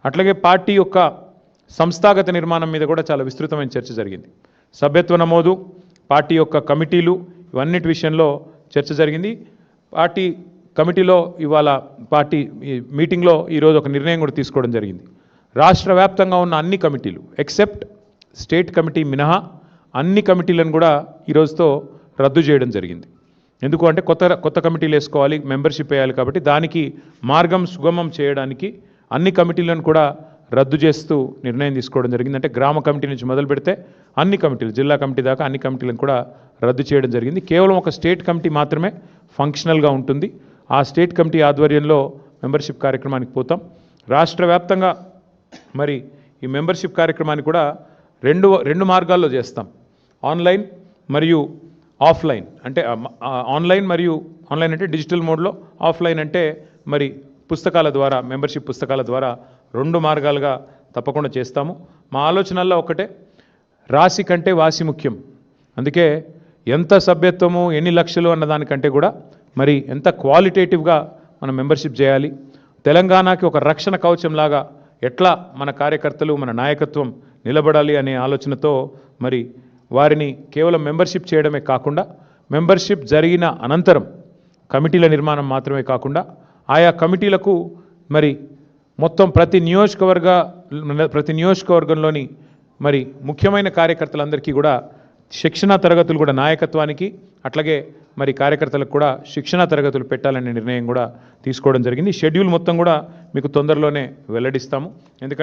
అట్లాగే పార్టీ యొక్క సంస్థాగత నిర్మాణం మీద కూడా చాలా విస్తృతమైన చర్చ జరిగింది. సభ్యత్వ నమోదు, పార్టీ యొక్క కమిటీలు, ఇవన్నిటి విషయంలో చర్చ జరిగింది. పార్టీ కమిటీలో ఇవాళ పార్టీ మీటింగ్లో ఈరోజు ఒక నిర్ణయం కూడా తీసుకోవడం జరిగింది. రాష్ట్ర వ్యాప్తంగా ఉన్న అన్ని కమిటీలు ఎక్సెప్ట్ స్టేట్ కమిటీ మినహా అన్ని కమిటీలను కూడా ఈరోజుతో రద్దు చేయడం జరిగింది. ఎందుకు అంటే కొత్త కమిటీలు వేసుకోవాలి, మెంబర్షిప్ వేయాలి, కాబట్టి దానికి మార్గం సుగమం చేయడానికి అన్ని కమిటీలను కూడా రద్దు చేస్తూ నిర్ణయం తీసుకోవడం జరిగింది. అంటే గ్రామ కమిటీ నుంచి మొదలు పెడితే అన్ని కమిటీలు, జిల్లా కమిటీ దాకా అన్ని కమిటీలను కూడా రద్దు చేయడం జరిగింది. కేవలం ఒక స్టేట్ కమిటీ మాత్రమే ఫంక్షనల్గా ఉంటుంది. ఆ స్టేట్ కమిటీ ఆధ్వర్యంలో మెంబర్షిప్ కార్యక్రమానికి పోతాం. రాష్ట్ర వ్యాప్తంగా మరి ఈ మెంబర్షిప్ కార్యక్రమాన్ని కూడా రెండు మార్గాల్లో చేస్తాం. ఆన్లైన్ మరియు ఆఫ్లైన్. అంటే ఆన్లైన్ అంటే డిజిటల్ మోడ్లో, ఆఫ్లైన్ అంటే మరి పుస్తకాల ద్వారా, మెంబర్షిప్ పుస్తకాల ద్వారా 2 మార్గాలుగా తప్పకుండా చేస్తాము. మా ఆలోచనల్లో ఒకటే, రాశి కంటే వాసి ముఖ్యం. అందుకే ఎంత సభ్యత్వము, ఎన్ని లక్షలు అన్న దానికంటే కూడా మరి ఎంత క్వాలిటేటివ్గా మనం మెంబర్షిప్ చేయాలి, తెలంగాణకి ఒక రక్షణ కవచంలాగా ఎట్లా మన కార్యకర్తలు, మన నాయకత్వం నిలబడాలి అనే ఆలోచనతో మరి వారిని కేవలం మెంబర్షిప్ చేయడమే కాకుండా, మెంబర్షిప్ జరిగిన అనంతరం కమిటీల నిర్మాణం మాత్రమే కాకుండా ఆయా కమిటీలకు మరి మొత్తం ప్రతి నియోజకవర్గంలోని మరి ముఖ్యమైన కార్యకర్తలందరికీ కూడా శిక్షణా తరగతులు కూడా, నాయకత్వానికి అట్లాగే మరి కార్యకర్తలకు కూడా శిక్షణా తరగతులు పెట్టాలనే నిర్ణయం కూడా తీసుకోవడం జరిగింది. షెడ్యూల్ మొత్తం కూడా మీకు తొందరలోనే వెల్లడిస్తాము. ఎందుకంటే